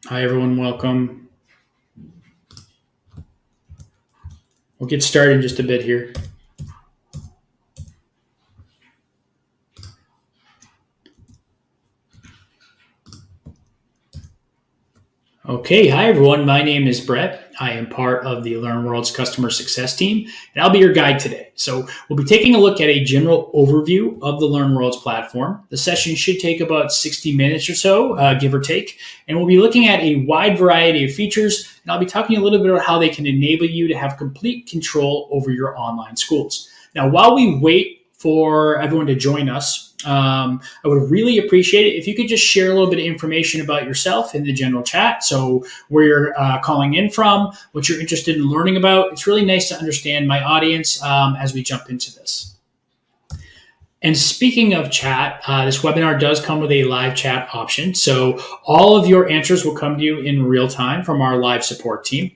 Hi, everyone. Welcome. We'll get started in just a bit here. Okay. Hi, everyone. My name is Brett. I am part of the LearnWorlds customer success team, and I'll be your guide today. So we'll be taking a look at a general overview of the LearnWorlds platform. The session should take about 60 minutes or so, give or take, and we'll be looking at a wide variety of features, and I'll be talking a little bit about how they can enable you to have complete control over your online schools. Now, while we wait for everyone to join us, I would really appreciate it if you could just share a little bit of information about yourself in the general chat. So where you're calling in from, what you're interested in learning about. It's really nice to understand my audience as we jump into this. And speaking of chat, this webinar does come with a live chat option. So all of your answers will come to you in real time from our live support team.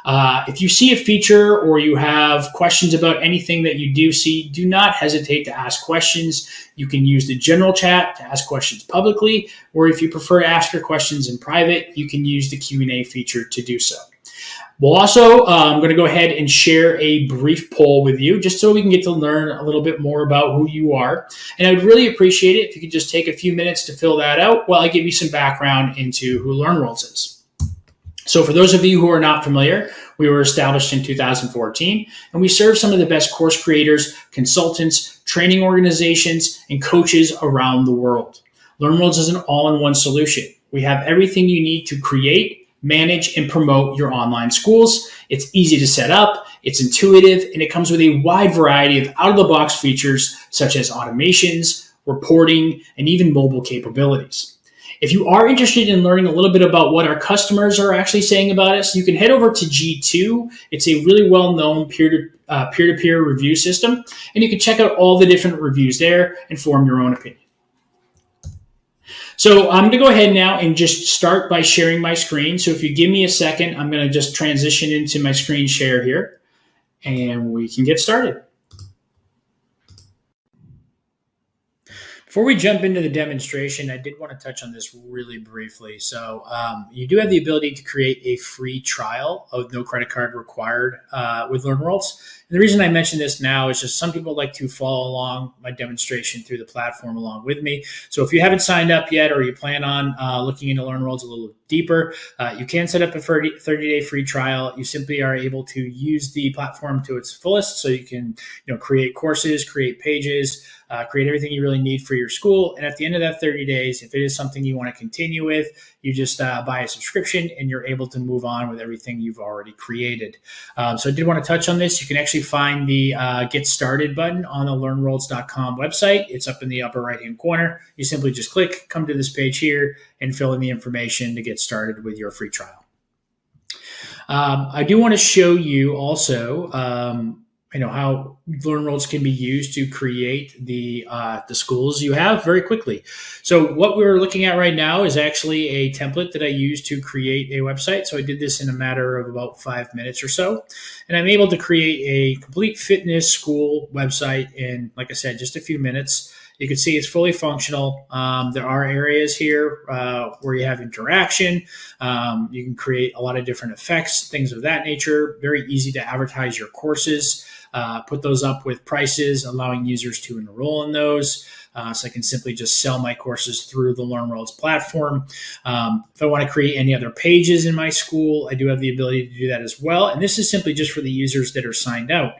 If you see a feature or you have questions about anything that you do see, do not hesitate to ask questions. You can use the general chat to ask questions publicly, or if you prefer to ask your questions in private, you can use the Q&A feature to do so. We'll also, I'm going to go ahead and share a brief poll with you just so we can get to learn a little bit more about who you are. And I would really appreciate it if you could just take a few minutes to fill that out while I give you some background into who LearnWorlds is. So for those of you who are not familiar, we were established in 2014, and we serve some of the best course creators, consultants, training organizations, and coaches around the world. LearnWorlds is an all-in-one solution. We have everything you need to create, manage, and promote your online schools. It's easy to set up, it's intuitive, and it comes with a wide variety of out-of-the-box features such as automations, reporting, and even mobile capabilities. If you are interested in learning a little bit about what our customers are actually saying about us, you can head over to G2. It's a really well-known peer-to-peer review system, and you can check out all the different reviews there and form your own opinion. So I'm going to go ahead now and just start by sharing my screen. So if you give me a second, I'm going to just transition into my screen share here, and we can get started. Before we jump into the demonstration, I did want to touch on this really briefly. So you do have the ability to create a free trial of no credit card required with LearnWorlds. And the reason I mention this now is just some people like to follow along my demonstration through the platform along with me. So if you haven't signed up yet or you plan on looking into LearnWorlds a little deeper, you can set up a 30-day free trial. You simply are able to use the platform to its fullest. So you can create courses, create pages, create everything you really need for your school. And at the end of that 30 days, if it is something you want to continue with, you just buy a subscription and you're able to move on with everything you've already created. So I did want to touch on this. You can actually find the Get Started button on the LearnWorlds.com website. It's up in the upper right-hand corner. You simply just click, come to this page here, and fill in the information to get started with your free trial. I do want to show you also how LearnWorlds can be used to create the schools you have very quickly. So what we're looking at right now is actually a template that I used to create a website. So I did this in a matter of about 5 minutes or so. And I'm able to create a complete fitness school website in, like I said, just a few minutes. You can see it's fully functional. There are areas here where you have interaction. You can create a lot of different effects, things of that nature. Very easy to advertise your courses. Put those up with prices, allowing users to enroll in those. So I can simply just sell my courses through the LearnWorlds platform. If I want to create any other pages in my school, I do have the ability to do that as well. And this is simply just for the users that are signed out.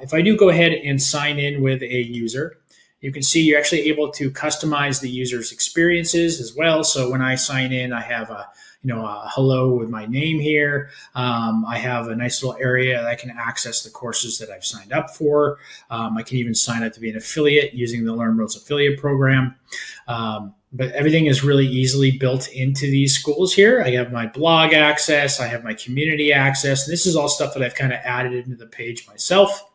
If I do go ahead and sign in with a user, you can see you're actually able to customize the user's experiences as well. So when I sign in, I have a hello with my name here. I have a nice little area that I can access the courses that I've signed up for. I can even sign up to be an affiliate using the LearnWorlds affiliate program. But everything is really easily built into these schools here. I have my blog access. I have my community access. This is all stuff that I've kind of added into the page myself.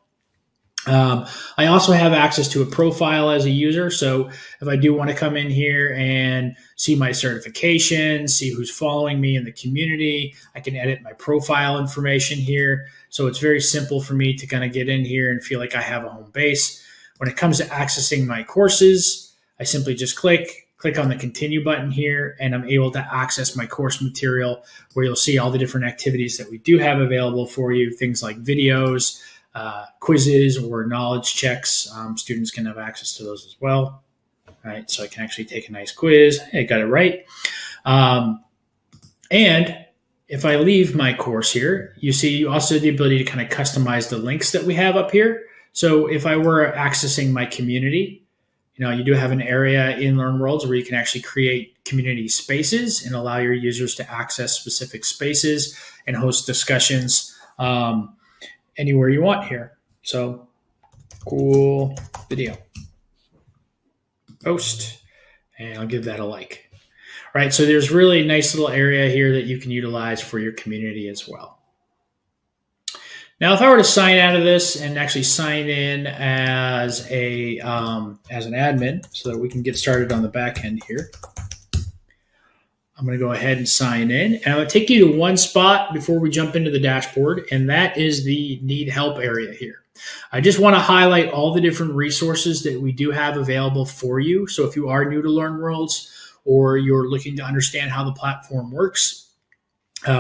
I also have access to a profile as a user. So if I do want to come in here and see my certifications, see who's following me in the community, I can edit my profile information here. So it's very simple for me to kind of get in here and feel like I have a home base. When it comes to accessing my courses, I simply just click, click on the continue button here, and I'm able to access my course material where you'll see all the different activities that we do have available for you, things like videos, quizzes, or knowledge checks. Students can have access to those as well. All right, so I can actually take a nice quiz. Hey, I got it right. And if I leave my course here, you see also the ability to kind of customize the links that we have up here. So if I were accessing my community, you do have an area in LearnWorlds where you can actually create community spaces and allow your users to access specific spaces and host discussions anywhere you want here. So cool video. Post, and I'll give that a like. All right, so there's really a nice little area here that you can utilize for your community as well. Now, if I were to sign out of this and actually sign in as an admin so that we can get started on the back end here, I'm going to go ahead and sign in. And I'm going to take you to one spot before we jump into the dashboard, and that is the need help area here. I just want to highlight all the different resources that we do have available for you. So if you are new to LearnWorlds or you're looking to understand how the platform works,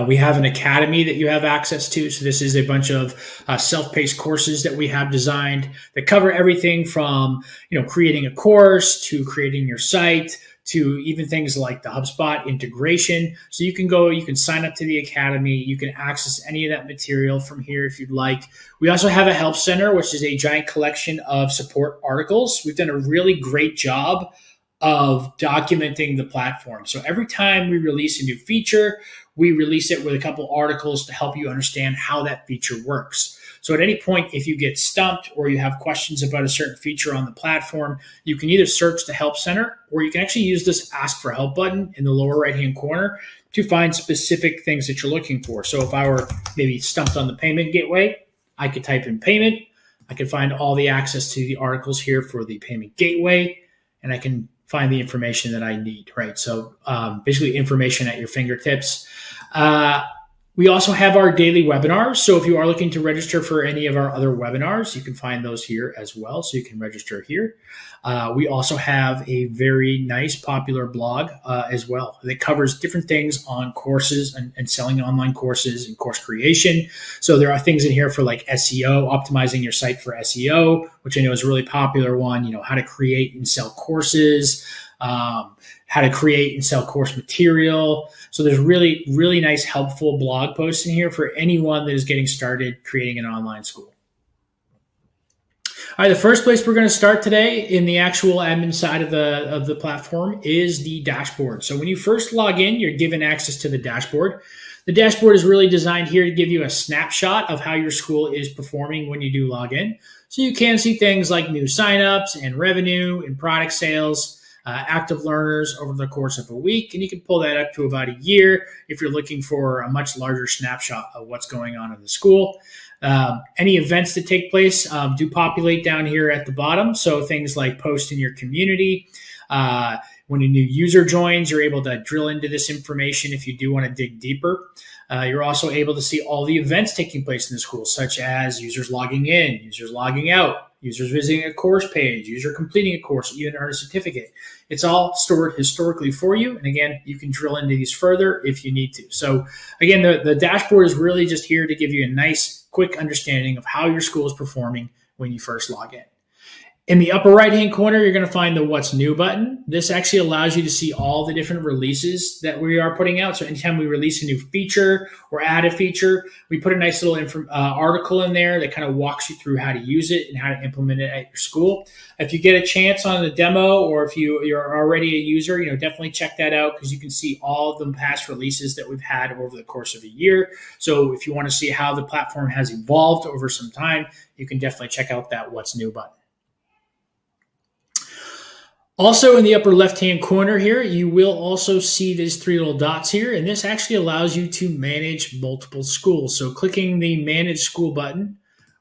we have an academy that you have access to. So this is a bunch of self-paced courses that we have designed that cover everything from creating a course to creating your site to even things like the HubSpot integration. So you can sign up to the academy. You can access any of that material from here if you'd like. We also have a help center, which is a giant collection of support articles. We've done a really great job of documenting the platform. So every time we release a new feature, we release it with a couple articles to help you understand how that feature works. So at any point, if you get stumped or you have questions about a certain feature on the platform, you can either search the Help Center, or you can actually use this Ask for Help button in the lower right-hand corner to find specific things that you're looking for. So if I were maybe stumped on the payment gateway, I could type in payment. I could find all the access to the articles here for the payment gateway, and I can find the information that I need, right? So basically information at your fingertips. We also have our daily webinars. So if you are looking to register for any of our other webinars, you can find those here as well. So you can register here. We also have a very nice popular blog as well that covers different things on courses and selling online courses and course creation. So there are things in here for like SEO, optimizing your site for SEO, which I know is a really popular one, how to create and sell courses, how to create and sell course material. So there's really, really nice, helpful blog posts in here for anyone that is getting started creating an online school. All right, the first place we're going to start today in the actual admin side of the platform is the dashboard. So when you first log in, you're given access to the dashboard. The dashboard is really designed here to give you a snapshot of how your school is performing when you do log in. So you can see things like new signups and revenue and product sales, active learners over the course of a week, and you can pull that up to about a year if you're looking for a much larger snapshot of what's going on in the school. Any events that take place do populate down here at the bottom. So things like post in your community. When a new user joins, you're able to drill into this information if you do want to dig deeper. You're also able to see all the events taking place in the school, such as users logging in, users logging out, users visiting a course page, user completing a course, even earn a certificate. It's all stored historically for you. And again, you can drill into these further if you need to. So again, the dashboard is really just here to give you a nice, quick understanding of how your school is performing when you first log in. In the upper right-hand corner, you're going to find the What's New button. This actually allows you to see all the different releases that we are putting out. So anytime we release a new feature or add a feature, we put a nice little article in there that kind of walks you through how to use it and how to implement it at your school. If you get a chance on the demo, or if you're already a user, definitely check that out, because you can see all of the past releases that we've had over the course of a year. So if you want to see how the platform has evolved over some time, you can definitely check out that What's New button. Also, in the upper left-hand corner here, you will also see these three little dots here, and this actually allows you to manage multiple schools. So clicking the Manage School button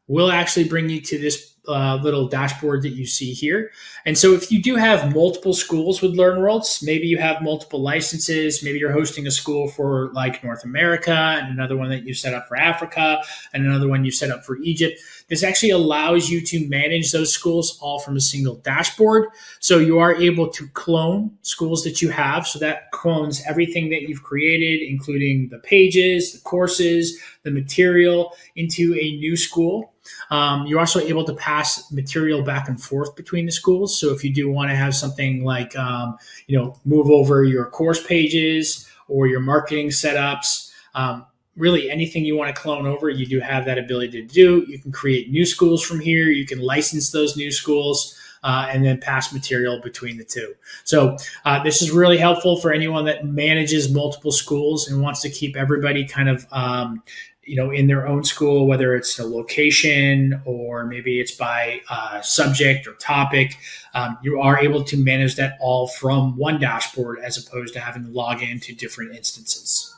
will actually bring you to this little dashboard that you see here. And so if you do have multiple schools with LearnWorlds, maybe you have multiple licenses, maybe you're hosting a school for like North America and another one that you set up for Africa and another one you set up for Egypt. This actually allows you to manage those schools all from a single dashboard. So you are able to clone schools that you have. So that clones everything that you've created, including the pages, the courses, the material into a new school. You're also able to pass material back and forth between the schools. So if you do want to have something like, move over your course pages or your marketing setups, really anything you want to clone over, you do have that ability to do. You can create new schools from here. You can license those new schools and then pass material between the two. So this is really helpful for anyone that manages multiple schools and wants to keep everybody kind of in their own school, whether it's a location or maybe it's by subject or topic. You are able to manage that all from one dashboard as opposed to having to log into different instances.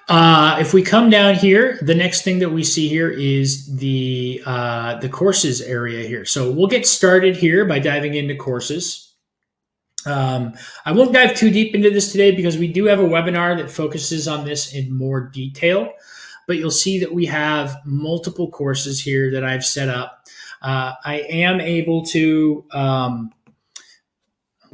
If we come down here, the next thing that we see here is the courses area here. So we'll get started here by diving into courses. I won't dive too deep into this today because we do have a webinar that focuses on this in more detail, but you'll see that we have multiple courses here that I've set up. I am able to,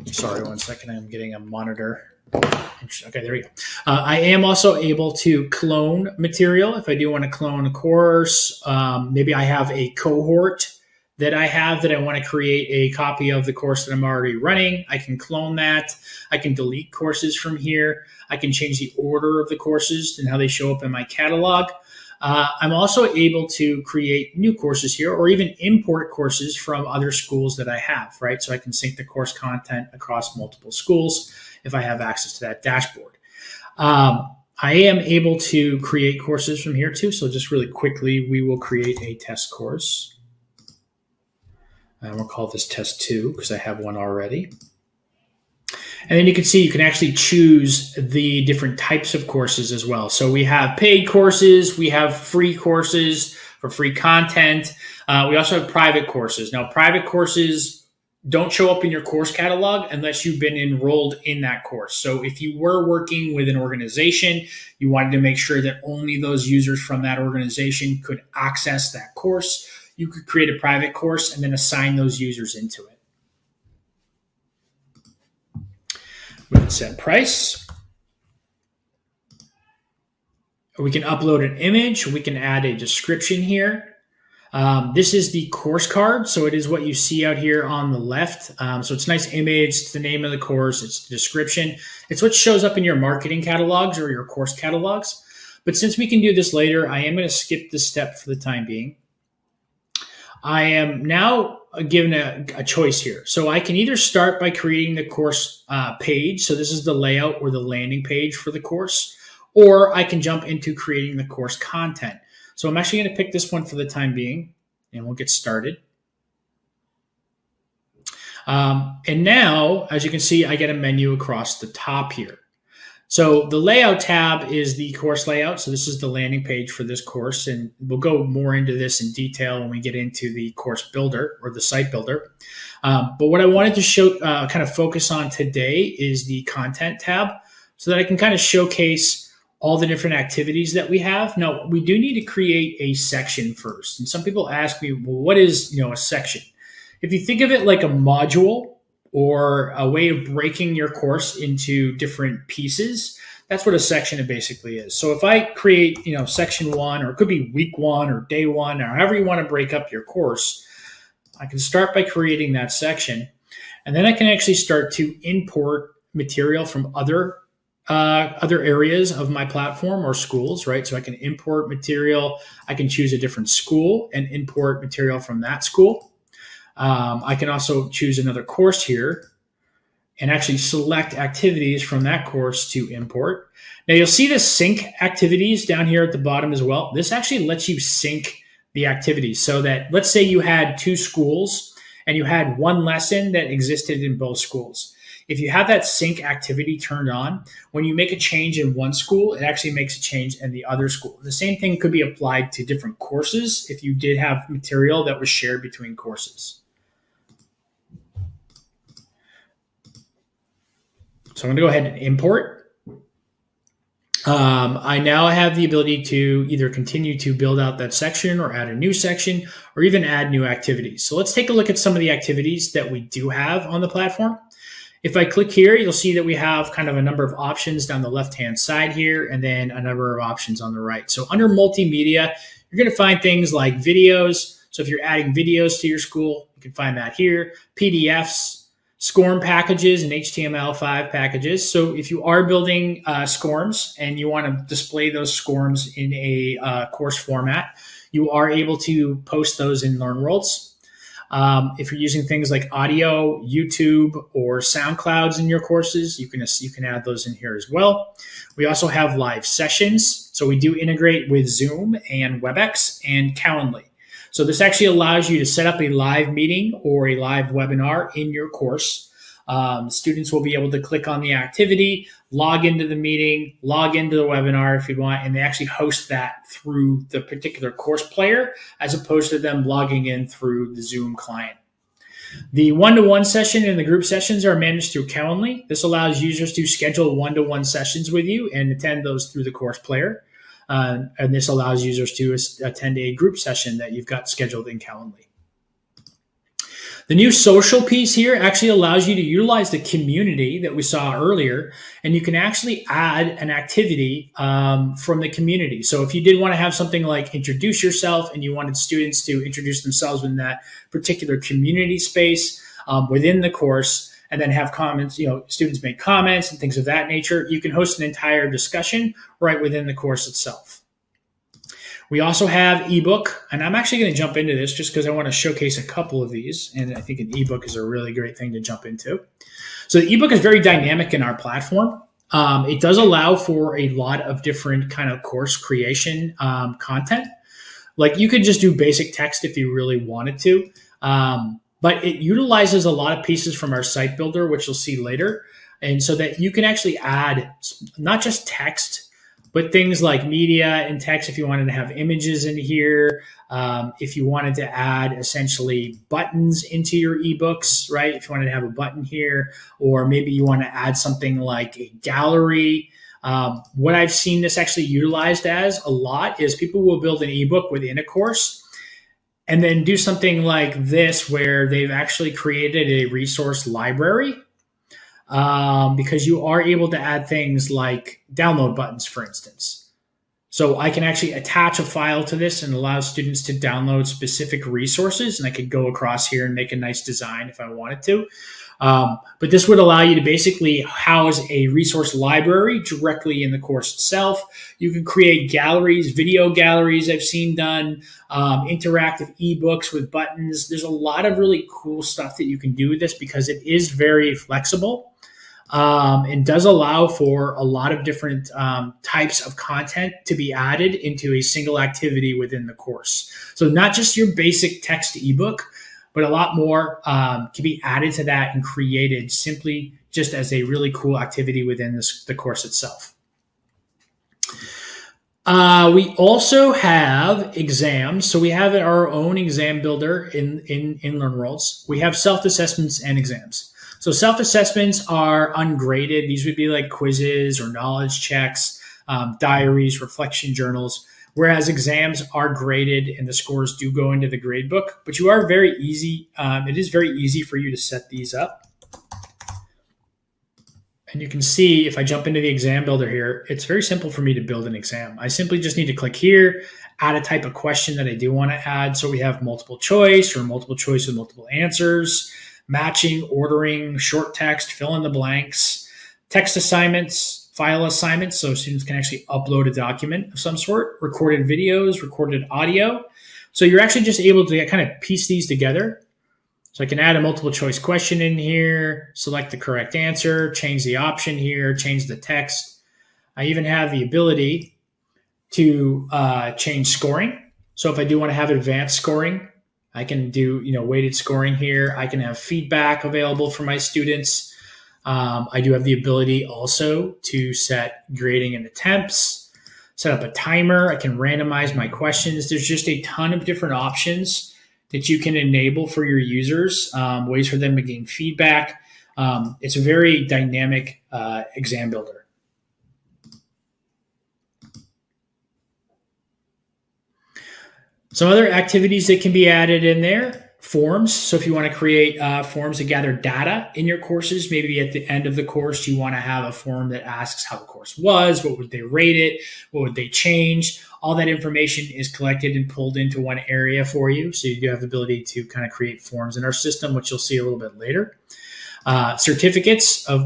sorry, one second, I'm getting a monitor. Okay, there we go. I am also able to clone material if I do want to clone a course. Maybe I have a cohort that I want to create a copy of the course that I'm already running. I can clone that. I can delete courses from here. I can change the order of the courses and how they show up in my catalog. I'm also able to create new courses here or even import courses from other schools that I have, right? So I can sync the course content across multiple schools if I have access to that dashboard. I am able to create courses from here too. So just really quickly, we will create a test course. And we'll call this test 2 because I have one already. And then you can see you can actually choose the different types of courses as well. So we have paid courses, we have free courses for free content. We also have private courses. Now, private courses don't show up in your course catalog unless you've been enrolled in that course. So if you were working with an organization, you wanted to make sure that only those users from that organization could access that course, you could create a private course and then assign those users into it. We can set price. We can upload an image. We can add a description here. This is the course card. So it is what you see out here on the left. So it's a nice image. It's the name of the course. It's the description. It's what shows up in your marketing catalogs or your course catalogs. But since we can do this later, I am going to skip this step for the time being. I am now given a choice here. So I can either start by creating the course page. So this is the layout or the landing page for the course, or I can jump into creating the course content. So I'm actually going to pick this one for the time being, and we'll get started. And now, as you can see, I get a menu across the top here. So the layout tab is the course layout. So this is the landing page for this course. And we'll go more into this in detail when we get into the course builder or the site builder. But what I wanted to show, kind of focus on today is the content tab so that I can kind of showcase all the different activities that we have. Now, we do need to create a section first. And some people ask me, well, what is, a section? If you think of it like a module, or a way of breaking your course into different pieces, that's what a section basically is. So if I create, section 1, or it could be week 1 or day 1, or however you want to break up your course, I can start by creating that section. And then I can actually start to import material from other areas of my platform or schools, right? So I can import material. I can choose a different school and import material from that school. I can also choose another course here and actually select activities from that course to import. Now you'll see the sync activities down here at the bottom as well. This actually lets you sync the activities so that, let's say you had 2 schools and you had one lesson that existed in both schools. if you have that sync activity turned on, when you make a change in one school, it actually makes a change in the other school. The same thing could be applied to different courses if you did have material that was shared between courses. So I'm going to go ahead and import. I now have the ability to either continue to build out that section or add a new section or even add new activities. So let's take a look at some of the activities that we do have on the platform. If I click here, you'll see that we have kind of a number of options down the left-hand side here, and then a number of options on the right. So under multimedia, you're going to find things like videos. So if you're adding videos to your school, you can find that here. PDFs, SCORM packages, and HTML5 packages. So if you are building SCORMs and you want to display those SCORMs in a course format, you are able to post those in LearnWorlds. If you're using things like audio, YouTube, or SoundClouds in your courses, you can add those in here as well. We also have live sessions. So we do integrate with Zoom and WebEx and Calendly. So this actually allows you to set up a live meeting or a live webinar in your course. Students will be able to click on the activity, log into the meeting, log into the webinar if you want, and they actually host that through the particular course player as opposed to them logging in through the Zoom client. The one-to-one session and the group sessions are managed through Calendly. This allows users to schedule one-to-one sessions with you and attend those through the course player. And this allows users to attend a group session that you've got scheduled in Calendly. The new social piece here actually allows you to utilize the community that we saw earlier, and you can actually add an activity from the community. So if you did want to have something like introduce yourself and you wanted students to introduce themselves in that particular community space within the course, and then have comments, students make comments and things of that nature, you can host an entire discussion right within the course itself. We also have ebook, and I'm actually going to jump into this just because I want to showcase a couple of these, and I think an ebook is a really great thing to jump into. So the ebook is very dynamic in our platform. It does allow for a lot of different kind of course creation content. Like you could just do basic text if you really wanted to. But it utilizes a lot of pieces from our site builder, which you'll see later. And so that you can actually add not just text, but things like media and text if you wanted to have images in here, if you wanted to add essentially buttons into your ebooks, right? If you wanted to have a button here, or maybe you want to add something like a gallery. What I've seen this actually utilized as a lot is people will build an ebook within a course and then do something like this where they've actually created a resource library because you are able to add things like download buttons, for instance. So I can actually attach a file to this and allow students to download specific resources, and I could go across here and make a nice design if I wanted to. But this would allow you to basically house a resource library directly in the course itself. You can create galleries, video galleries I've seen done, interactive ebooks with buttons. There's a lot of really cool stuff that you can do with this because it is very flexible and does allow for a lot of different types of content to be added into a single activity within the course. So not just your basic text ebook, but a lot more can be added to that and created simply just as a really cool activity within the course itself. We also have exams. So we have our own exam builder in LearnWorlds. We have self-assessments and exams. So self-assessments are ungraded. These would be like quizzes or knowledge checks, diaries, reflection journals. Whereas exams are graded and the scores do go into the grade book, but you are very easy. It is very easy for you to set these up. And you can see if I jump into the exam builder here, it's very simple for me to build an exam. I simply just need to click here, add a type of question that I do want to add. So we have multiple choice or multiple choice with multiple answers, matching, ordering, short text, fill in the blanks, text assignments, file assignments, so students can actually upload a document of some sort, recorded videos, recorded audio. So you're actually just able to kind of piece these together. So I can add a multiple choice question in here, select the correct answer, change the option here, change the text. I even have the ability to change scoring. So if I do want to have advanced scoring, I can do weighted scoring here. I can have feedback available for my students. I do have the ability also to set grading and attempts, set up a timer. I can randomize my questions. There's just a ton of different options that you can enable for your users, ways for them to gain feedback. It's a very dynamic exam builder. Some other activities that can be added in there. Forms. So if you want to create forms to gather data in your courses, maybe at the end of the course, you want to have a form that asks how the course was, what would they rate it, what would they change. All that information is collected and pulled into one area for you. So you do have the ability to kind of create forms in our system, which you'll see a little bit later. Certificates of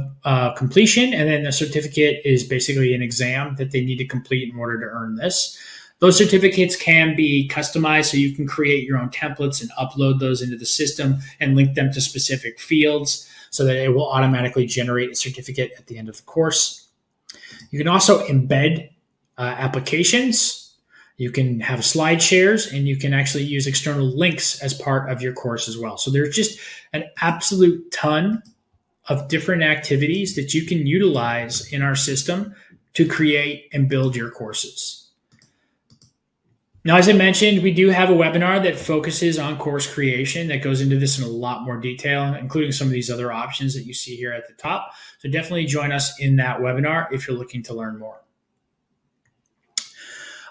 completion. And then the certificate is basically an exam that they need to complete in order to earn this. Those certificates can be customized, so you can create your own templates and upload those into the system and link them to specific fields so that it will automatically generate a certificate at the end of the course. You can also embed applications. You can have slide shares, and you can actually use external links as part of your course as well. So there's just an absolute ton of different activities that you can utilize in our system to create and build your courses. Now, as I mentioned, we do have a webinar that focuses on course creation that goes into this in a lot more detail, including some of these other options that you see here at the top. So definitely join us in that webinar if you're looking to learn more.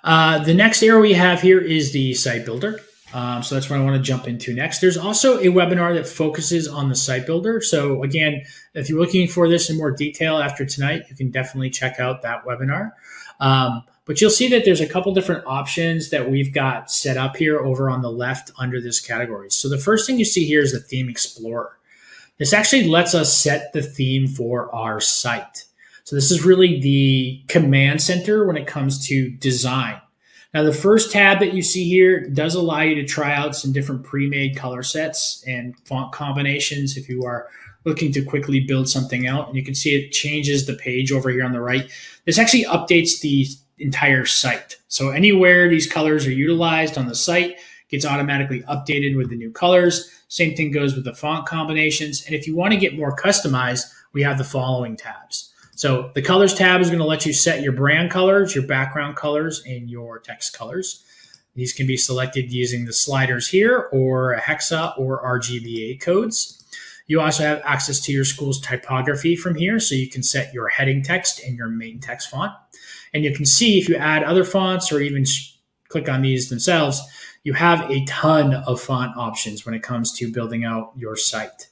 The next area we have here is the site builder. So that's what I want to jump into next. There's also a webinar that focuses on the site builder. So again, if you're looking for this in more detail after tonight, you can definitely check out that webinar. But you'll see that there's a couple different options that we've got set up here over on the left under this category. So the first thing you see here is the Theme Explorer. This actually lets us set the theme for our site. So this is really the command center when it comes to design. Now, the first tab that you see here does allow you to try out some different pre-made color sets and font combinations if you are looking to quickly build something out. And you can see it changes the page over here on the right. This actually updates the entire site. So anywhere these colors are utilized on the site gets automatically updated with the new colors. Same thing goes with the font combinations. And if you want to get more customized, we have the following tabs. So the colors tab is going to let you set your brand colors, your background colors, and your text colors. These can be selected using the sliders here or a hexa or RGBA codes. You also have access to your school's typography from here, so you can set your heading text and your main text font. And you can see if you add other fonts or even click on these themselves, you have a ton of font options when it comes to building out your site.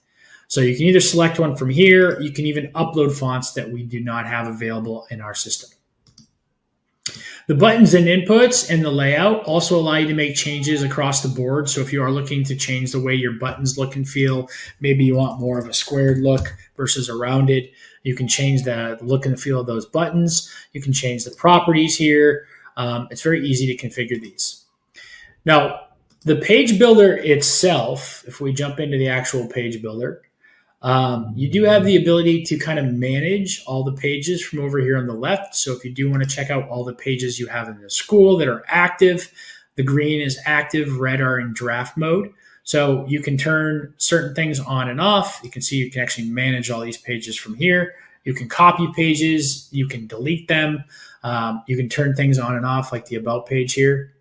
So you can either select one from here, you can even upload fonts that we do not have available in our system. The buttons and inputs and the layout also allow you to make changes across the board. So if you are looking to change the way your buttons look and feel, maybe you want more of a squared look versus a rounded, you can change the look and the feel of those buttons. You can change the properties here. It's very easy to configure these. Now, the page builder itself, if we jump into the actual page builder, you do have the ability to kind of manage all the pages from over here on the left. So if you do want to check out all the pages you have in the school that are active, the green is active, red are in draft mode. So you can turn certain things on and off. You can see you can actually manage all these pages from here. You can copy pages. You can delete them. You can turn things on and off like the About page here.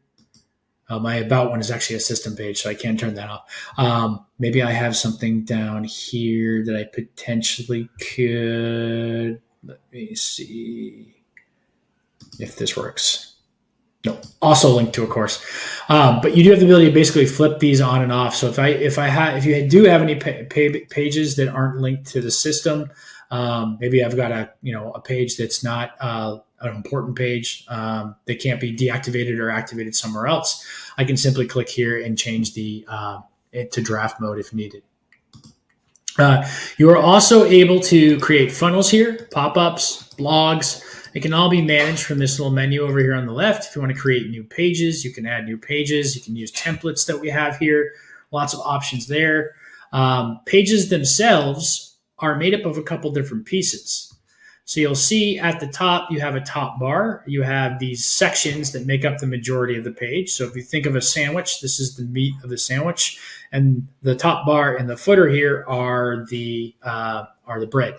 My About one is actually a system page, so I can't turn that off. Maybe I have something down here that I potentially could. Let me see if this works. No, also linked to a course. But you do have the ability to basically flip these on and off. So if you do have any pages that aren't linked to the system, maybe I've got a page that's not an important page that can't be deactivated or activated somewhere else, I can simply click here and change it to draft mode if needed. You are also able to create funnels here, pop-ups, blogs. It can all be managed from this little menu over here on the left. If you want to create new pages, you can add new pages. You can use templates that we have here. Lots of options there. Pages themselves are made up of a couple different pieces. So you'll see at the top, you have a top bar. You have these sections that make up the majority of the page. So if you think of a sandwich, this is the meat of the sandwich. And the top bar and the footer here are the bread.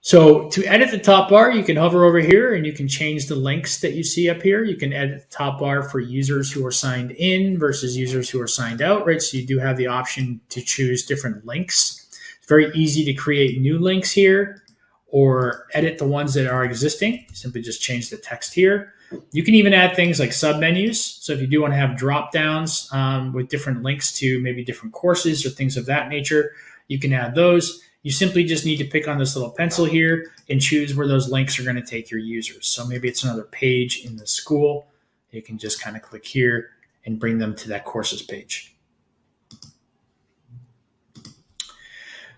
So to edit the top bar, you can hover over here and you can change the links that you see up here. You can edit the top bar for users who are signed in versus users who are signed out, right? So you do have the option to choose different links. It's very easy to create new links here or edit the ones that are existing. Simply just change the text here. You can even add things like submenus. So if you do want to have drop downs with different links to maybe different courses or things of that nature, you can add those. You simply just need to pick on this little pencil here and choose where those links are going to take your users. So maybe it's another page in the school. You can just kind of click here and bring them to that courses page.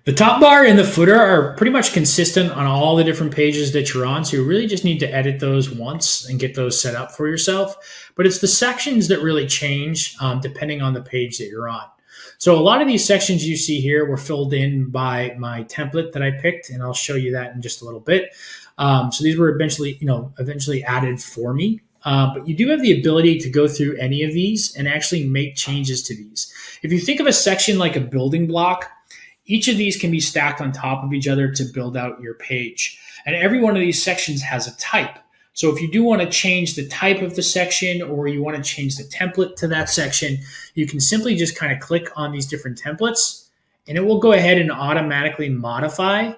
The top bar and the footer are pretty much consistent on all the different pages that you're on. So you really just need to edit those once and get those set up for yourself. But it's the sections that really change depending on the page that you're on. So a lot of these sections you see here were filled in by my template that I picked, and I'll show you that in just a little bit. So these were eventually added for me. But you do have the ability to go through any of these and actually make changes to these. If you think of a section like a building block, each of these can be stacked on top of each other to build out your page. And every one of these sections has a type. So if you do want to change the type of the section or you want to change the template to that section, you can simply just kind of click on these different templates and it will go ahead and automatically modify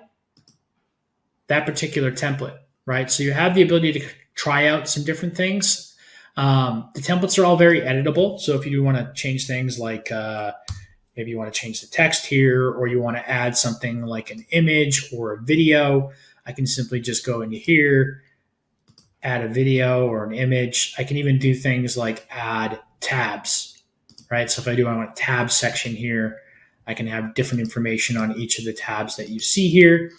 that particular template, right? So you have the ability to try out some different things. The templates are all very editable. So if you do want to change things like maybe you want to change the text here or you want to add something like an image or a video, I can simply just go into here, add a video or an image. I can even do things like add tabs, right? So if I want a tab section here, I can have different information on each of the tabs that you see here.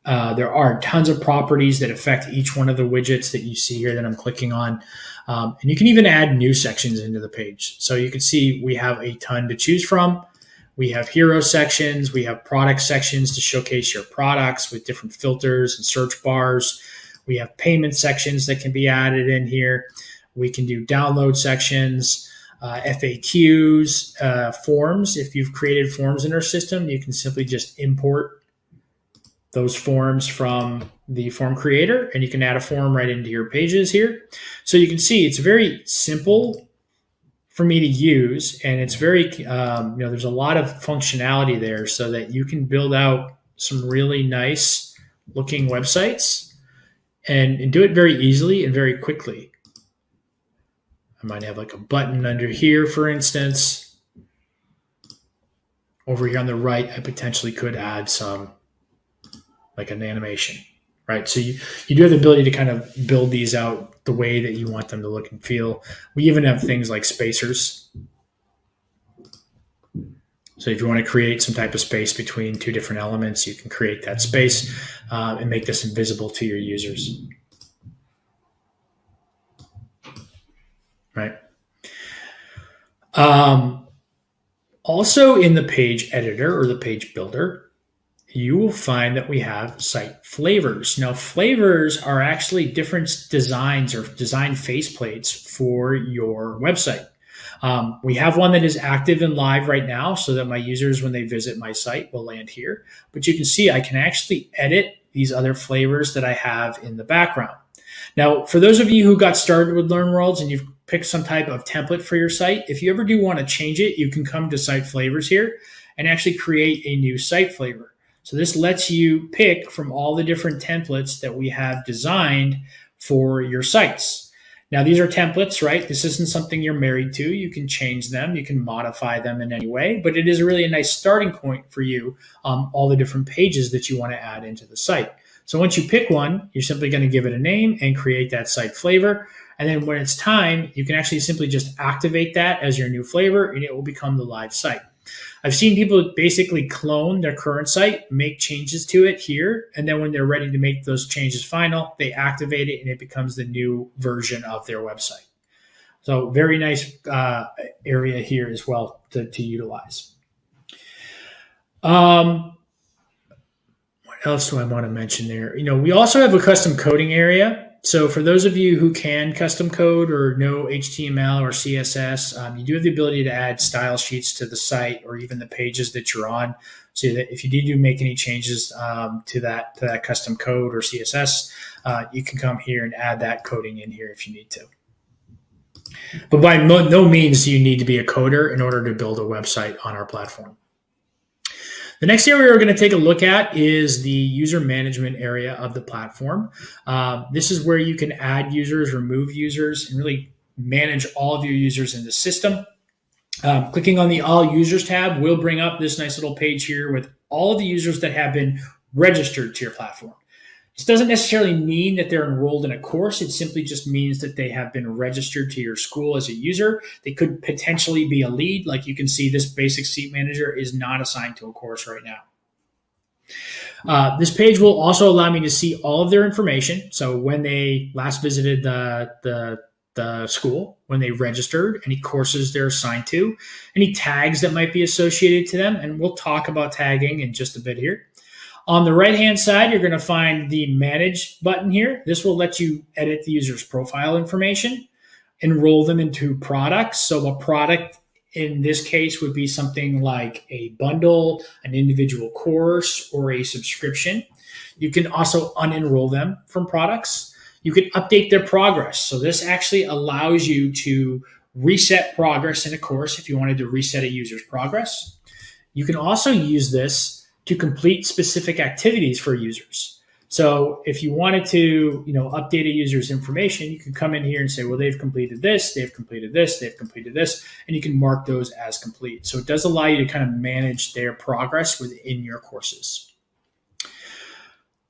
There are tons of properties that affect each one of the widgets that you see here that I'm clicking on. And you can even add new sections into the page. So you can see we have a ton to choose from. We have hero sections. We have product sections to showcase your products with different filters and search bars. We have payment sections that can be added in here. We can do download sections, FAQs, forms. If you've created forms in our system, you can simply just import those forms from the form creator and you can add a form right into your pages here. So you can see it's very simple for me to use and it's very, there's a lot of functionality there so that you can build out some really nice looking websites and do it very easily and very quickly. I might have like a button under here, for instance. Over here on the right, I potentially could add some, like an animation, right? So you do have the ability to kind of build these out the way that you want them to look and feel. We even have things like spacers. So if you want to create some type of space between two different elements, you can create that space and make this invisible to your users. Right. Also in the page editor or the page builder, you will find that we have site flavors. Now, flavors are actually different designs or design faceplates for your website. We have one that is active and live right now so that my users, when they visit my site, will land here. But you can see I can actually edit these other flavors that I have in the background. Now, for those of you who got started with LearnWorlds and you've picked some type of template for your site, if you ever do want to change it, you can come to site flavors here and actually create a new site flavor. So this lets you pick from all the different templates that we have designed for your sites. Now, these are templates, right? This isn't something you're married to. You can change them. You can modify them in any way, but it is really a nice starting point for you, all the different pages that you want to add into the site. So once you pick one, you're simply going to give it a name and create that site flavor. And then when it's time, you can actually simply just activate that as your new flavor and it will become the live site. I've seen people basically clone their current site, make changes to it here, and then when they're ready to make those changes final, they activate it and it becomes the new version of their website. So very nice area here as well to utilize. What else do I want to mention there? We also have a custom coding area. So for those of you who can custom code or know HTML or CSS, you do have the ability to add style sheets to the site or even the pages that you're on. so that if you need to make any changes to that custom code or CSS, you can come here and add that coding in here if you need to. But by no means do you need to be a coder in order to build a website on our platform. The next area we're going to take a look at is the user management area of the platform. This is where you can add users, remove users, and really manage all of your users in the system. Clicking on the All Users tab will bring up this nice little page here with all of the users that have been registered to your platform. This doesn't necessarily mean that they're enrolled in a course. It simply just means that they have been registered to your school as a user. They could potentially be a lead. Like you can see, this basic seat manager is not assigned to a course right now. This page will also allow me to see all of their information. So when they last visited the school, when they registered, any courses they're assigned to, any tags that might be associated to them. And we'll talk about tagging in just a bit here. On the right-hand side, you're going to find the Manage button here. This will let you edit the user's profile information, enroll them into products. So a product in this case would be something like a bundle, an individual course, or a subscription. You can also unenroll them from products. You can update their progress. So this actually allows you to reset progress in a course if you wanted to reset a user's progress. You can also use this to complete specific activities for users. So if you wanted to, update a user's information, you can come in here and say, well, they've completed this, they've completed this, they've completed this, and you can mark those as complete. So it does allow you to kind of manage their progress within your courses.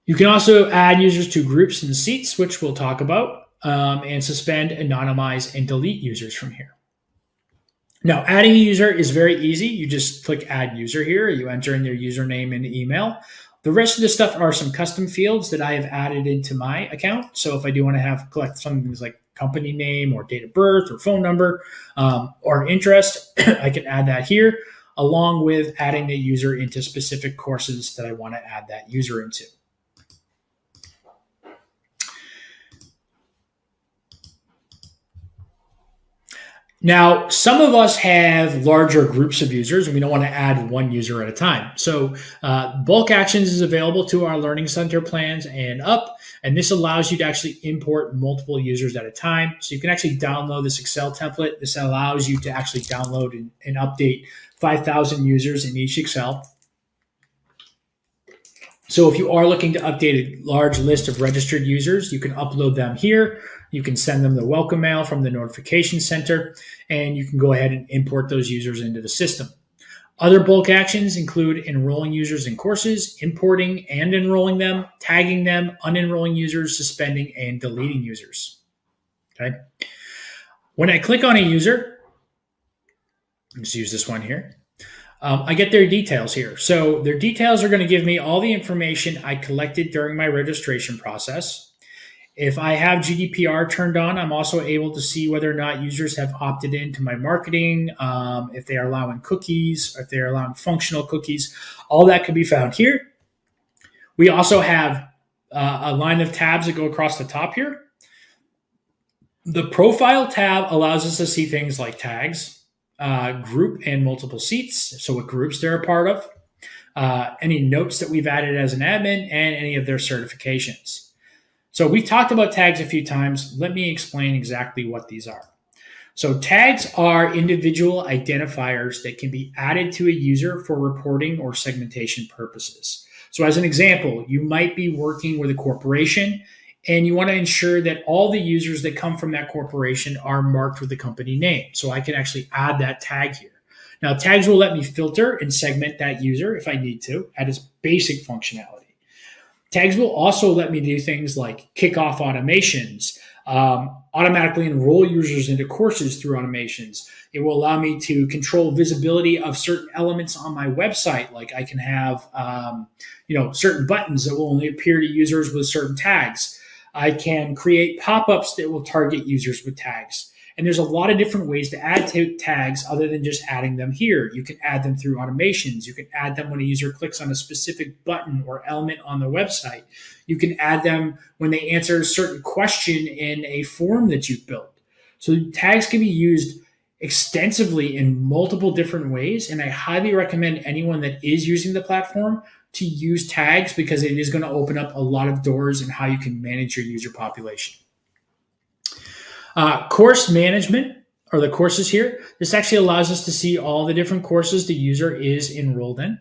You can also add users to groups and seats, which we'll talk about, and suspend, anonymize, and delete users from here. Now, adding a user is very easy. You just click Add User here. You enter in their username and email. The rest of the stuff are some custom fields that I have added into my account. So if I do want to collect some things like company name or date of birth or phone number or interest, I can add that here, along with adding the user into specific courses that I want to add that user into. Now, some of us have larger groups of users and we don't want to add one user at a time. So bulk actions is available to our Learning Center plans and up, and this allows you to actually import multiple users at a time. So you can actually download this Excel template. This allows you to actually download and update 5,000 users in each Excel. So if you are looking to update a large list of registered users, you can upload them here. You can send them the welcome mail from the notification center, and you can go ahead and import those users into the system. Other bulk actions include enrolling users in courses, importing and enrolling them, tagging them, unenrolling users, suspending, and deleting users. Okay. When I click on a user, let's use this one here. I get their details here. So their details are going to give me all the information I collected during my registration process. If I have GDPR turned on, I'm also able to see whether or not users have opted into my marketing, if they are allowing cookies, if they're allowing functional cookies. All that can be found here. We also have a line of tabs that go across the top here. The profile tab allows us to see things like tags, group and multiple seats, so what groups they're a part of, any notes that we've added as an admin, and any of their certifications. So we've talked about tags a few times. Let me explain exactly what these are. So tags are individual identifiers that can be added to a user for reporting or segmentation purposes. So as an example, you might be working with a corporation and you want to ensure that all the users that come from that corporation are marked with the company name. So I can actually add that tag here. Now, tags will let me filter and segment that user if I need to at its basic functionality. Tags will also let me do things like kick off automations, automatically enroll users into courses through automations. It will allow me to control visibility of certain elements on my website. Like I can have, certain buttons that will only appear to users with certain tags. I can create pop-ups that will target users with tags. And there's a lot of different ways to add tags other than just adding them here. You can add them through automations. You can add them when a user clicks on a specific button or element on the website. You can add them when they answer a certain question in a form that you've built. So tags can be used extensively in multiple different ways. And I highly recommend anyone that is using the platform to use tags, because it is going to open up a lot of doors in how you can manage your user population. Course management, or the courses here. This actually allows us to see all the different courses the user is enrolled in.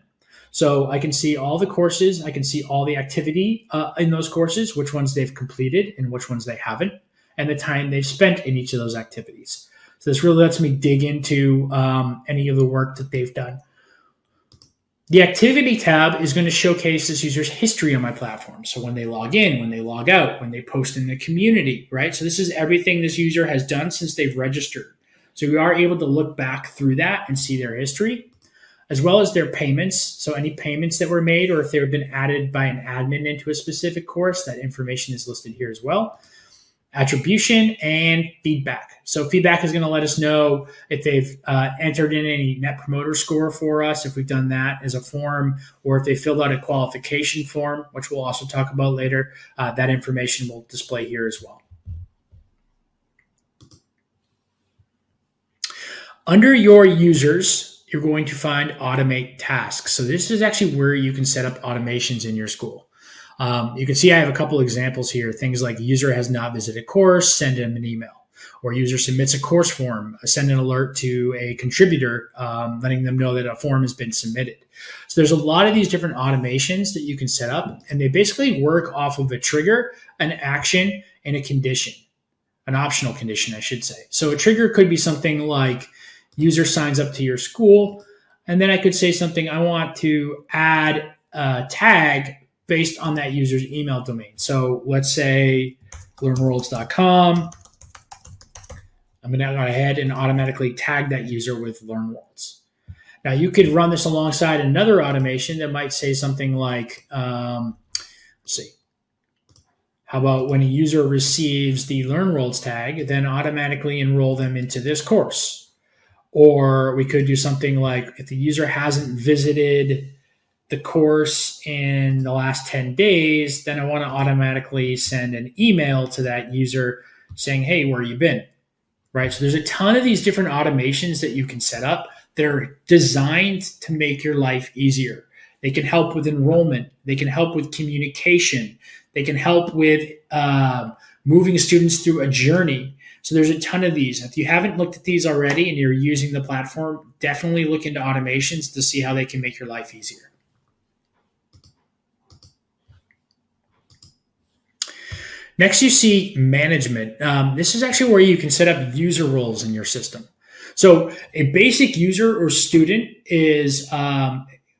So I can see all the courses. I can see all the activity in those courses, which ones they've completed and which ones they haven't, and the time they've spent in each of those activities. So this really lets me dig into any of the work that they've done. The activity tab is going to showcase this user's history on my platform. So when they log in, when they log out, when they post in the community, right? So this is everything this user has done since they've registered. So we are able to look back through that and see their history, as well as their payments. So any payments that were made, or if they've been added by an admin into a specific course, that information is listed here as well. Attribution and feedback. So feedback is going to let us know if they've entered in any net promoter score for us, if we've done that as a form, or if they filled out a qualification form, which we'll also talk about later. That information will display here as well. Under your users, you're going to find automate tasks. So this is actually where you can set up automations in your school. You can see I have a couple examples here. Things like user has not visited course, send him an email. Or user submits a course form, send an alert to a contributor, letting them know that a form has been submitted. So there's a lot of these different automations that you can set up, and they basically work off of a trigger, an action, and a condition, an optional condition, I should say. So a trigger could be something like user signs up to your school, and then I could say something, I want to add a tag based on that user's email domain. So let's say LearnWorlds.com. I'm going to go ahead and automatically tag that user with LearnWorlds. Now you could run this alongside another automation that might say something like, let's see, how about when a user receives the LearnWorlds tag, then automatically enroll them into this course. Or we could do something like, if the user hasn't visited the course in the last 10 days, then I want to automatically send an email to that user saying, hey, where you been? Right? So there's a ton of these different automations that you can set up that are designed to make your life easier. They can help with enrollment. They can help with communication. They can help with moving students through a journey. So there's a ton of these. If you haven't looked at these already and you're using the platform, definitely look into automations to see how they can make your life easier. Next, you see management. This is actually where you can set up user roles in your system. So a basic user or student is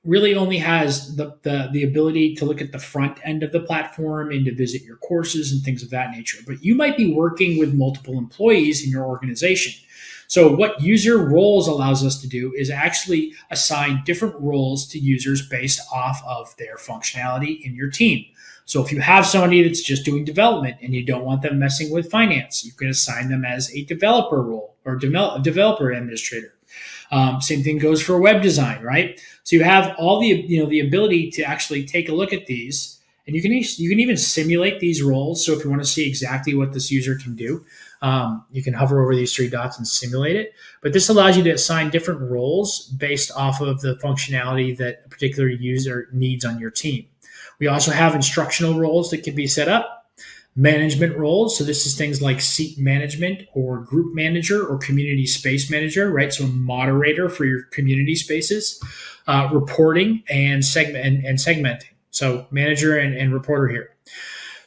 really only has the ability to look at the front end of the platform and to visit your courses and things of that nature. But you might be working with multiple employees in your organization. So what user roles allows us to do is actually assign different roles to users based off of their functionality in your team. So if you have somebody that's just doing development and you don't want them messing with finance, you can assign them as a developer role or developer administrator. Same thing goes for web design, right? So you have all the ability to actually take a look at these, and you can even simulate these roles. So if you want to see exactly what this user can do, you can hover over these three dots and simulate it. But this allows you to assign different roles based off of the functionality that a particular user needs on your team. We also have instructional roles that can be set up, management roles. So this is things like seat management or group manager or community space manager, right? So a moderator for your community spaces, reporting and segmenting. So manager and reporter here.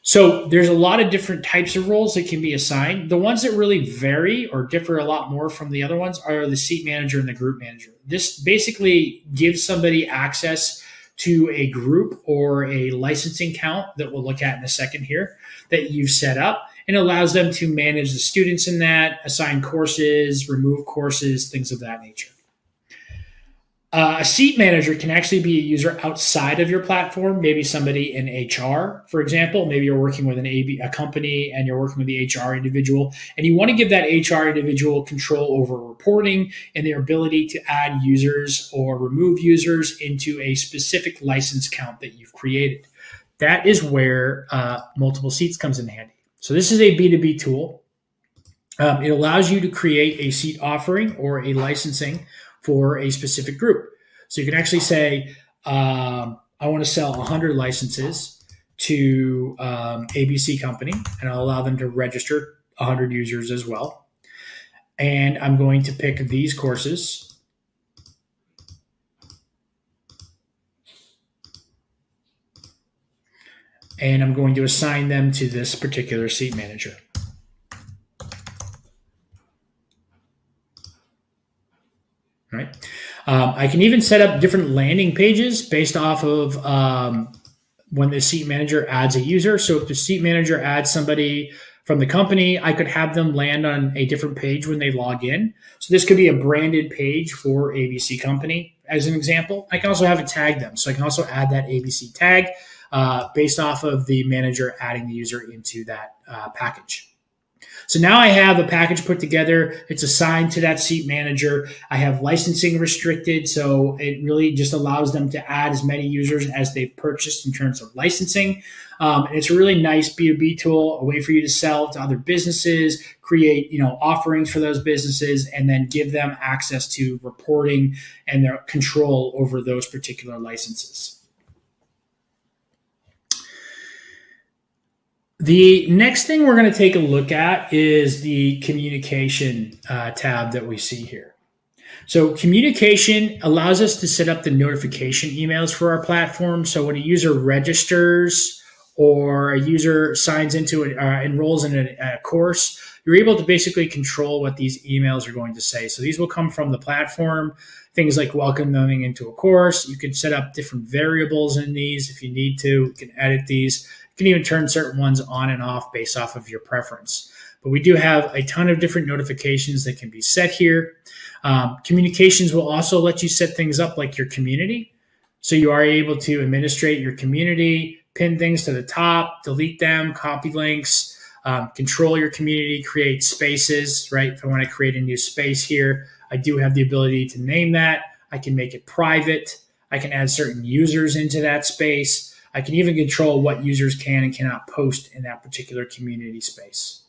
So there's a lot of different types of roles that can be assigned. The ones that really vary or differ a lot more from the other ones are the seat manager and the group manager. This basically gives somebody access to a group or a licensing count that we'll look at in a second here that you've set up, and allows them to manage the students in that, assign courses, remove courses, things of that nature. A seat manager can actually be a user outside of your platform, maybe somebody in HR, for example. Maybe you're working with a company and you're working with the HR individual, and you want to give that HR individual control over reporting and their ability to add users or remove users into a specific license count that you've created. That is where multiple seats comes in handy. So this is a B2B tool. It allows you to create a seat offering or a licensing for a specific group. So you can actually say, I want to sell 100 licenses to ABC company, and I'll allow them to register 100 users as well. And I'm going to pick these courses. And I'm going to assign them to this particular seat manager. Right. I can even set up different landing pages based off of when the seat manager adds a user. So if the seat manager adds somebody from the company, I could have them land on a different page when they log in. So this could be a branded page for ABC company, as an example. I can also have it tag them. So I can also add that ABC tag based off of the manager adding the user into that package. So now I have a package put together. It's assigned to that seat manager. I have licensing restricted, so it really just allows them to add as many users as they've purchased in terms of licensing. And it's a really nice B2B tool, a way for you to sell to other businesses, create offerings for those businesses, and then give them access to reporting and their control over those particular licenses. The next thing we're going to take a look at is the communication tab that we see here. So communication allows us to set up the notification emails for our platform. So when a user registers or a user signs into it, enrolls in a course, you're able to basically control what these emails are going to say. So these will come from the platform, things like welcoming into a course. You can set up different variables in these if you need to. You can edit these. You can even turn certain ones on and off based off of your preference. But we do have a ton of different notifications that can be set here. Communications will also let you set things up like your community. So you are able to administrate your community, pin things to the top, delete them, copy links, control your community, create spaces, right? If I want to create a new space here, I do have the ability to name that. I can make it private. I can add certain users into that space. I can even control what users can and cannot post in that particular community space.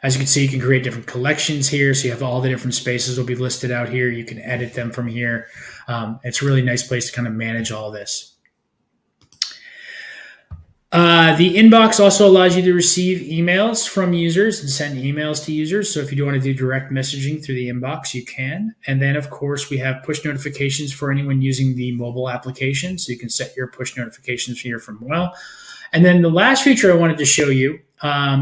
As you can see, you can create different collections here. So you have all the different spaces will be listed out here. You can edit them from here. It's a really nice place to kind of manage all this. The inbox also allows you to receive emails from users and send emails to users. So if you do want to do direct messaging through the inbox, you can. And then, of course, we have push notifications for anyone using the mobile application. So you can set your push notifications here from well. And then the last feature I wanted to show you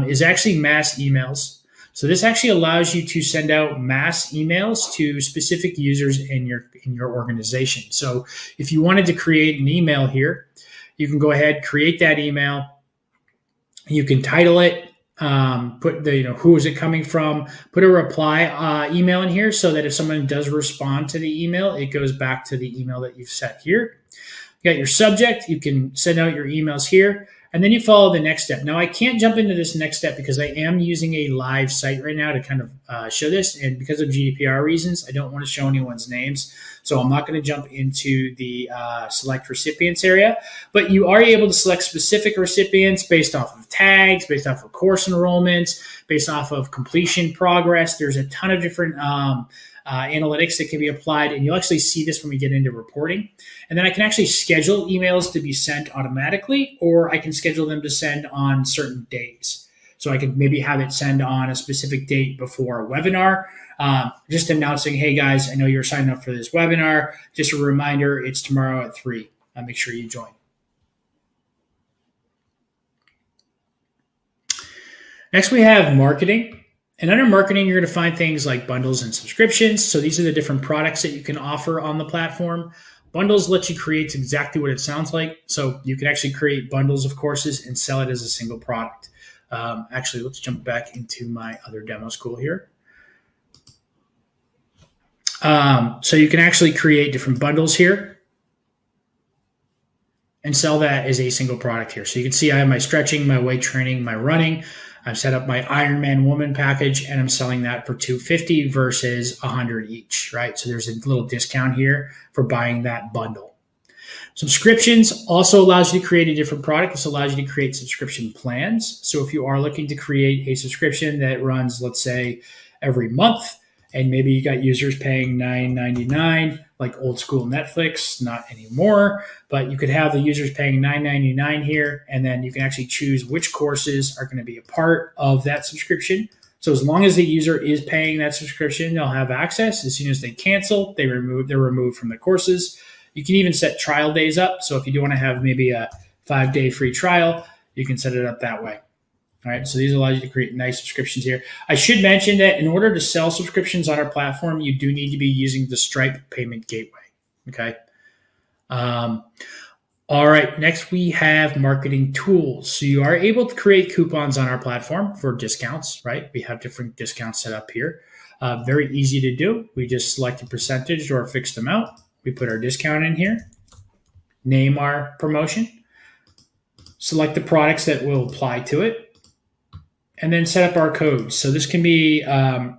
is actually mass emails. So this actually allows you to send out mass emails to specific users in your organization. So if you wanted to create an email here, you can go ahead, create that email. You can title it, put the who is it coming from, put a reply email in here so that if someone does respond to the email, it goes back to the email that you've set here. You got your subject. You can send out your emails here. And then you follow the next step. Now, I can't jump into this next step because I am using a live site right now to kind of show this. And because of GDPR reasons, I don't want to show anyone's names. So I'm not going to jump into the select recipients area. But you are able to select specific recipients based off of tags, based off of course enrollments, based off of completion progress. There's a ton of different analytics that can be applied, and you'll actually see this when we get into reporting. And then I can actually schedule emails to be sent automatically, or I can schedule them to send on certain days. So I could maybe have it send on a specific date before a webinar, just announcing, hey guys, I know you're signing up for this webinar. Just a reminder, it's tomorrow at 3. Make sure you join. Next, we have marketing. And under marketing, you're going to find things like bundles and subscriptions. So these are the different products that you can offer on the platform. Bundles let you create exactly what it sounds like. So you can actually create bundles of courses and sell it as a single product. Actually, let's jump back into my other demo school here. So you can actually create different bundles here and sell that as a single product here. So you can see I have my stretching, my weight training, my running. I've set up my Ironman woman package, and I'm selling that for $250 versus $100 each, right? So there's a little discount here for buying that bundle. Subscriptions also allows you to create a different product. This allows you to create subscription plans. So if you are looking to create a subscription that runs, let's say, every month, and maybe you got users paying $9.99, like old school Netflix, not anymore, but you could have the users paying $9.99 here, and then you can actually choose which courses are going to be a part of that subscription. So as long as the user is paying that subscription, they'll have access. As soon as they cancel, they're removed from the courses. You can even set trial days up. So if you do want to have maybe a 5-day free trial, you can set it up that way. All right, so these allow you to create nice subscriptions here. I should mention that in order to sell subscriptions on our platform, you do need to be using the Stripe payment gateway, okay? All right, next we have marketing tools. So you are able to create coupons on our platform for discounts, right? We have different discounts set up here. Very easy to do. We just select a percentage or a fixed amount. We put our discount in here, name our promotion, select the products that will apply to it, and then set up our codes. So this can be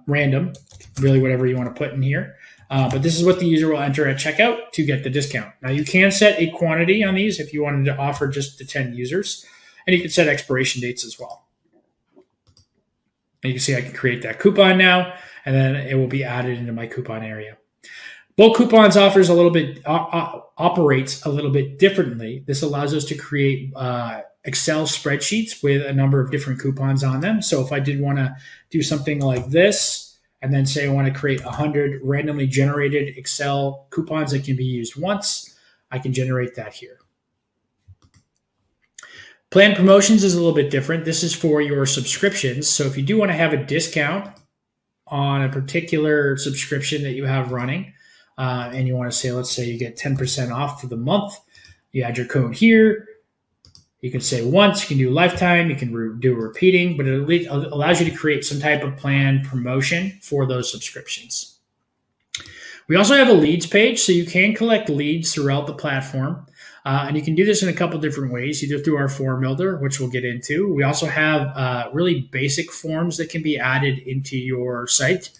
random, really whatever you want to put in here. But this is what the user will enter at checkout to get the discount. Now you can set a quantity on these if you wanted to offer just to 10 users, and you can set expiration dates as well. And you can see I can create that coupon now, and then it will be added into my coupon area. Bulk coupons operates a little bit differently. This allows us to create Excel spreadsheets with a number of different coupons on them. So if I did want to do something like this, and then say I want to create 100 randomly generated Excel coupons that can be used once, I can generate that here. Planned promotions is a little bit different. This is for your subscriptions. So if you do want to have a discount on a particular subscription that you have running, and you want to say, let's say you get 10% off for the month, you add your code here. You can say once, you can do lifetime, you can do repeating, but it allows you to create some type of planned promotion for those subscriptions. We also have a leads page, so you can collect leads throughout the platform. And you can do this in a couple different ways, either through our form builder, which we'll get into. We also have really basic forms that can be added into your site.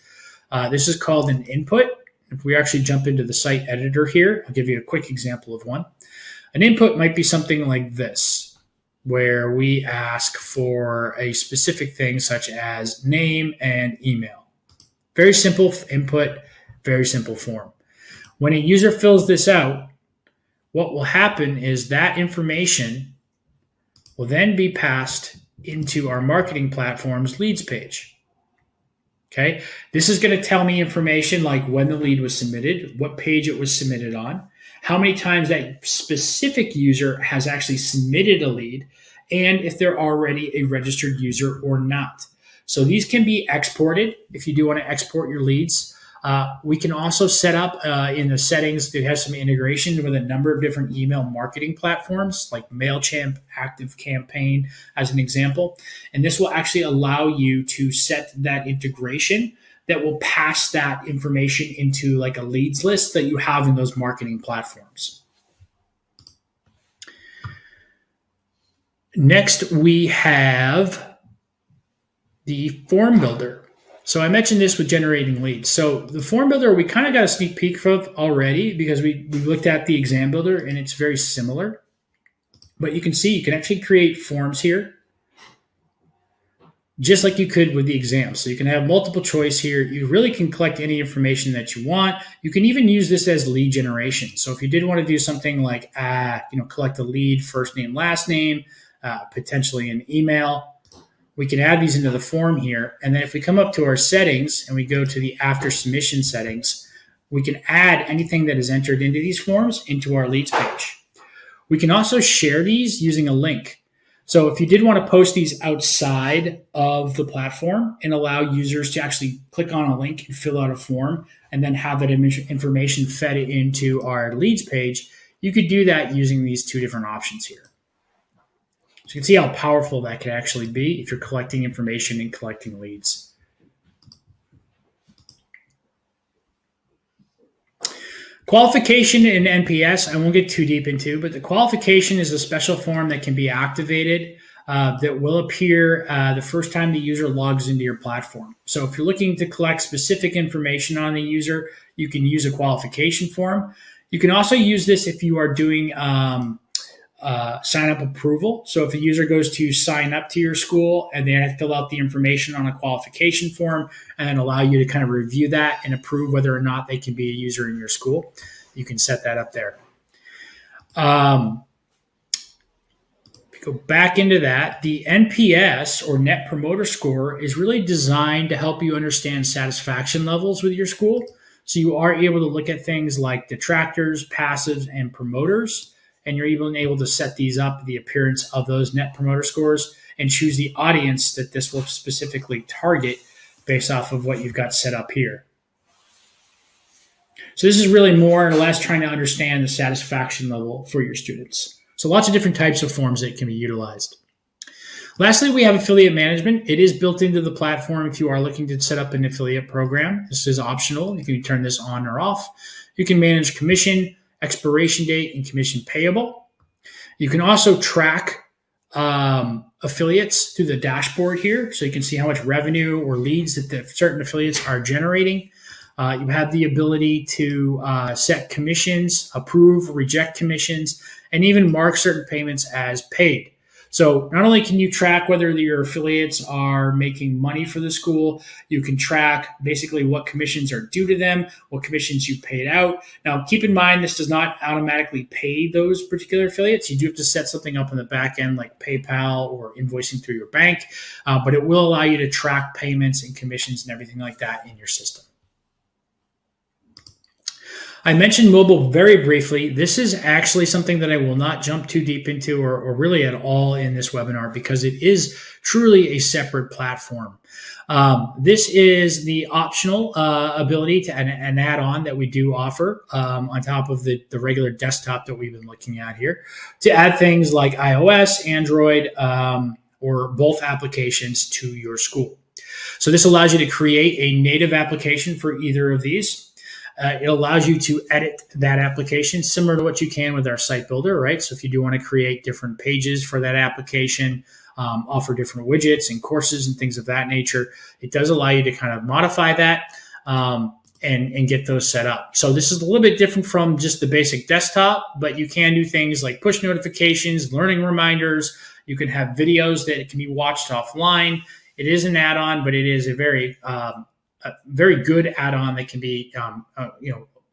This is called an input. If we actually jump into the site editor here, I'll give you a quick example of one. An input might be something like this, where we ask for a specific thing such as name and email. Very simple input, very simple form. When a user fills this out, what will happen is that information will then be passed into our marketing platform's leads page. Okay, this is going to tell me information like when the lead was submitted, what page it was submitted on, how many times that specific user has actually submitted a lead, and if they're already a registered user or not. So these can be exported if you do want to export your leads. We can also set up in the settings to have some integration with a number of different email marketing platforms like MailChimp, ActiveCampaign as an example. And this will actually allow you to set that integration that will pass that information into like a leads list that you have in those marketing platforms. Next, we have the form builder. So I mentioned this with generating leads. So the form builder, we kind of got a sneak peek of already because we looked at the exam builder and it's very similar. But you can see you can actually create forms here just like you could with the exam. So you can have multiple choice here. You really can collect any information that you want. You can even use this as lead generation. So if you did want to do something like, collect a lead, first name, last name, potentially an email, we can add these into the form here. And then if we come up to our settings and we go to the after submission settings, we can add anything that is entered into these forms into our leads page. We can also share these using a link. So if you did want to post these outside of the platform and allow users to actually click on a link and fill out a form and then have that information fed into our leads page, you could do that using these two different options here. So you can see how powerful that can actually be if you're collecting information and collecting leads. Qualification in NPS, I won't get too deep into, but the qualification is a special form that can be activated that will appear the first time the user logs into your platform. So if you're looking to collect specific information on the user, you can use a qualification form. You can also use this if you are doing sign up approval. So if a user goes to sign up to your school and they have to fill out the information on a qualification form and then allow you to kind of review that and approve whether or not they can be a user in your school, you can set that up there. Go back into that, the NPS or Net Promoter Score is really designed to help you understand satisfaction levels with your school. So you are able to look at things like detractors, passives, and promoters, and you're even able to set these up, the appearance of those Net Promoter Scores, and choose the audience that this will specifically target based off of what you've got set up here. So this is really more or less trying to understand the satisfaction level for your students. So lots of different types of forms that can be utilized. Lastly, we have affiliate management. It is built into the platform if you are looking to set up an affiliate program. This is optional. You can turn this on or off. You can manage commission, expiration date, and commission payable. You can also track affiliates through the dashboard here. So you can see how much revenue or leads that the certain affiliates are generating. You have the ability to set commissions, approve, reject commissions, and even mark certain payments as paid. So not only can you track whether your affiliates are making money for the school, you can track basically what commissions are due to them, what commissions you paid out. Now, keep in mind, this does not automatically pay those particular affiliates. You do have to set something up on the back end like PayPal or invoicing through your bank, but it will allow you to track payments and commissions and everything like that in your system. I mentioned mobile very briefly. This is actually something that I will not jump too deep into or really at all in this webinar because it is truly a separate platform. This is the optional ability to an add-on that we do offer on top of the regular desktop that we've been looking at here to add things like iOS, Android, or both applications to your school. So this allows you to create a native application for either of these. It allows you to edit that application similar to what you can with our site builder, right? So if you do want to create different pages for that application, offer different widgets and courses and things of that nature, it does allow you to kind of modify that and get those set up. So this is a little bit different from just the basic desktop, but you can do things like push notifications, learning reminders. You can have videos that can be watched offline. It is an add-on, but it is a very good add-on that can be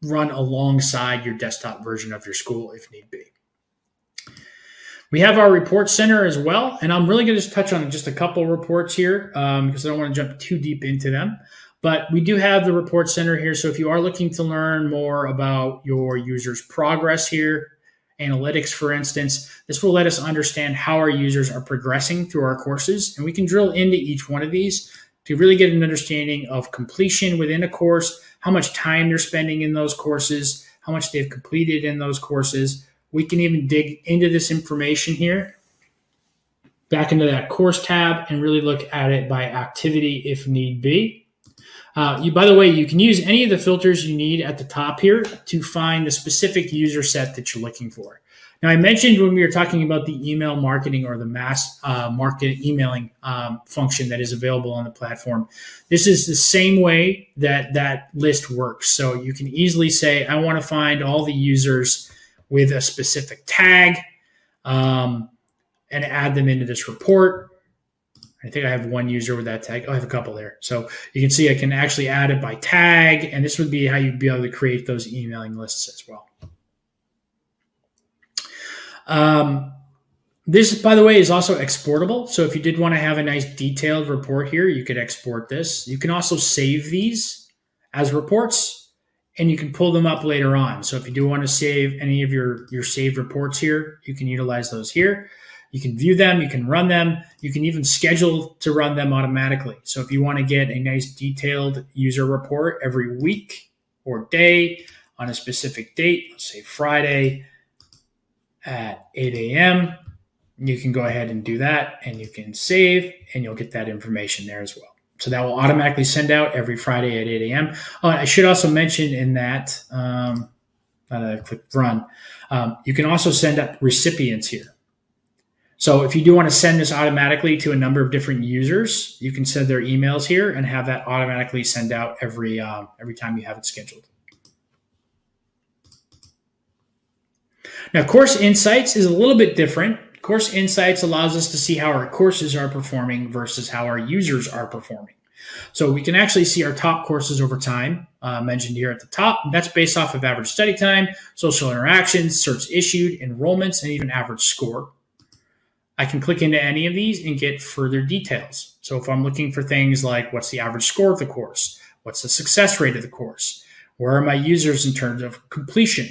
run alongside your desktop version of your school if need be. We have our report center as well, and I'm really going to just touch on just a couple reports here because I don't want to jump too deep into them. But we do have the report center here, so if you are looking to learn more about your users' progress here, analytics, for instance, this will let us understand how our users are progressing through our courses, and we can drill into each one of these to really get an understanding of completion within a course, how much time they're spending in those courses, how much they've completed in those courses. We can even dig into this information here, back into that course tab, and really look at it by activity if need be. By the way, you can use any of the filters you need at the top here to find the specific user set that you're looking for. Now, I mentioned when we were talking about the email marketing or the mass market emailing function that is available on the platform. This is the same way that that list works. So you can easily say, I want to find all the users with a specific tag and add them into this report. I think I have one user with that tag. Oh, I have a couple there. So you can see I can actually add it by tag, and this would be how you'd be able to create those emailing lists as well. This, by the way, is also exportable. So if you did want to have a nice detailed report here, you could export this. You can also save these as reports, and you can pull them up later on. So if you do want to save any of your saved reports here, you can utilize those here. You can view them, you can run them, you can even schedule to run them automatically. So if you want to get a nice detailed user report every week or day on a specific date, let's say Friday at 8 a.m., you can go ahead and do that, and you can save, and you'll get that information there as well. So that will automatically send out every Friday at 8 a.m. I should also mention in that, click run, you can also send up recipients here. So if you do want to send this automatically to a number of different users, you can send their emails here and have that automatically send out every time you have it scheduled. Now, Course Insights is a little bit different. Course Insights allows us to see how our courses are performing versus how our users are performing. So we can actually see our top courses over time, mentioned here at the top. That's based off of average study time, social interactions, certs issued, enrollments, and even average score. I can click into any of these and get further details. So if I'm looking for things like what's the average score of the course, what's the success rate of the course, where are my users in terms of completion,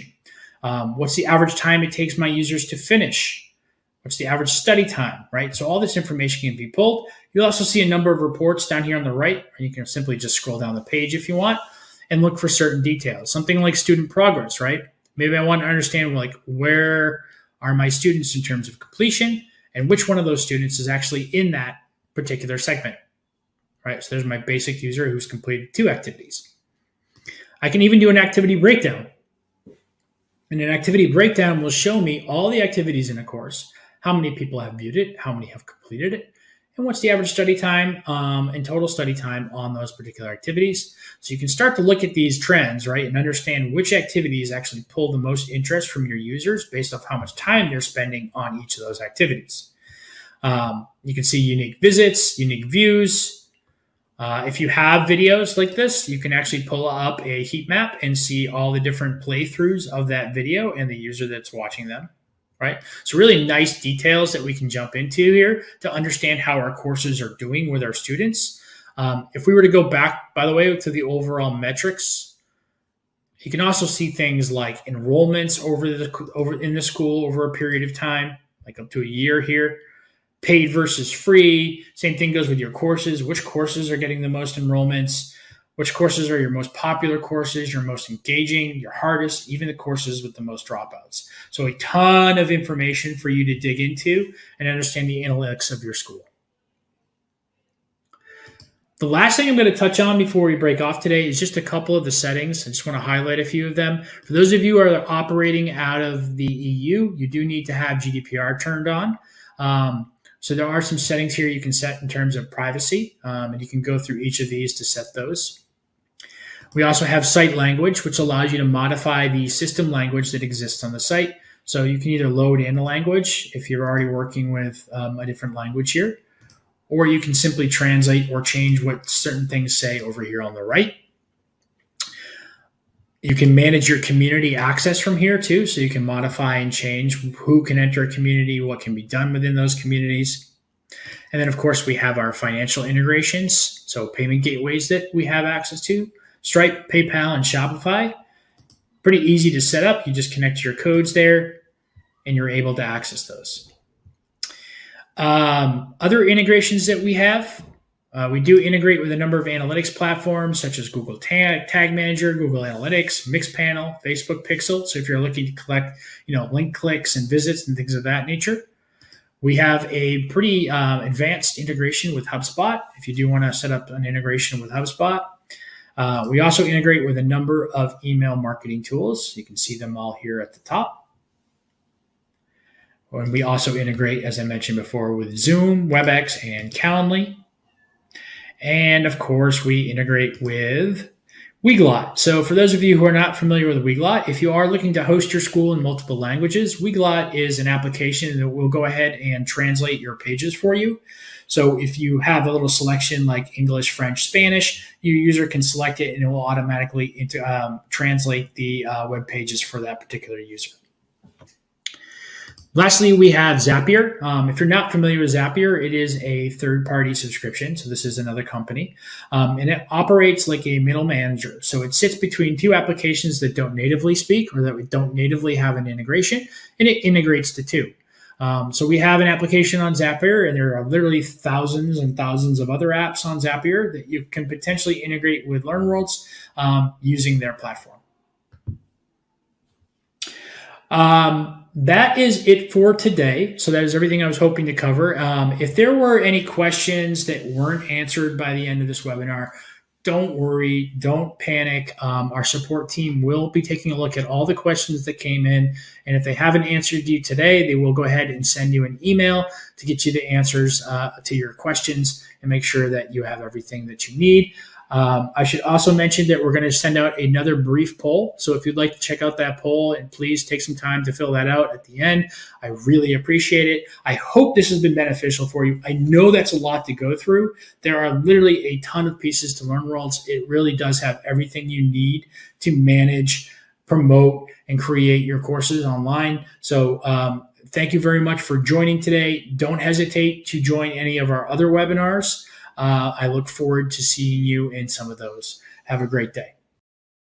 what's the average time it takes my users to finish, what's the average study time, right? So all this information can be pulled. You'll also see a number of reports down here on the right, or you can simply just scroll down the page if you want and look for certain details. Something like student progress, right? Maybe I want to understand like where are my students in terms of completion and which one of those students is actually in that particular segment, right? So there's my basic user who's completed 2 activities. I can even do an activity breakdown. And an activity breakdown will show me all the activities in a course, how many people have viewed it, how many have completed it, and what's the average study time and total study time on those particular activities. So you can start to look at these trends, right, and understand which activities actually pull the most interest from your users based off how much time they're spending on each of those activities. You can see unique visits, unique views. If you have videos like this, you can actually pull up a heat map and see all the different playthroughs of that video and the user that's watching them. Right? So really nice details that we can jump into here to understand how our courses are doing with our students. If we were to go back, by the way, to the overall metrics, you can also see things like enrollments over in the school over a period of time, like up to a year here, paid versus free. Same thing goes with your courses. Which courses are getting the most enrollments? Which courses are your most popular courses, your most engaging, your hardest, even the courses with the most dropouts. So a ton of information for you to dig into and understand the analytics of your school. The last thing I'm going to touch on before we break off today is just a couple of the settings. I just want to highlight a few of them. For those of you who are operating out of the EU, you do need to have GDPR turned on. So there are some settings here you can set in terms of privacy, and you can go through each of these to set those. We also have site language, which allows you to modify the system language that exists on the site. So you can either load in a language if you're already working with a different language here, or you can simply translate or change what certain things say over here on the right. You can manage your community access from here too, so you can modify and change who can enter a community, what can be done within those communities. And then, of course, we have our financial integrations, so payment gateways that we have access to. Stripe, PayPal, and Shopify. Pretty easy to set up. You just connect your codes there, and you're able to access those. Other integrations that we have, we do integrate with a number of analytics platforms such as Google Tag Manager, Google Analytics, Mixpanel, Facebook Pixel. So if you're looking to collect, link clicks and visits and things of that nature. We have a pretty advanced integration with HubSpot if you do want to set up an integration with HubSpot. We also integrate with a number of email marketing tools. You can see them all here at the top. And we also integrate, as I mentioned before, with Zoom, WebEx, and Calendly. And of course, we integrate with Weglot. So for those of you who are not familiar with Weglot, if you are looking to host your school in multiple languages, Weglot is an application that will go ahead and translate your pages for you. So if you have a little selection like English, French, Spanish, your user can select it and it will automatically translate the web pages for that particular user. Lastly, we have Zapier. If you're not familiar with Zapier, it is a third-party subscription. So this is another company. And it operates like a middle manager. So it sits between two applications that don't natively speak or that don't natively have an integration, and it integrates the two. So we have an application on Zapier, and there are literally thousands and thousands of other apps on Zapier that you can potentially integrate with LearnWorlds using their platform. That is it for today. So that is everything I was hoping to cover. If there were any questions that weren't answered by the end of this webinar, don't worry, don't panic. Our support team will be taking a look at all the questions that came in. And if they haven't answered you today, they will go ahead and send you an email to get you the answers to your questions and make sure that you have everything that you need. I should also mention that we're going to send out another brief poll. So if you'd like to check out that poll, and please take some time to fill that out at the end. I really appreciate it. I hope this has been beneficial for you. I know that's a lot to go through. There are literally a ton of pieces to LearnWorlds. It really does have everything you need to manage, promote, and create your courses online. So thank you very much for joining today. Don't hesitate to join any of our other webinars. I look forward to seeing you in some of those. Have a great day.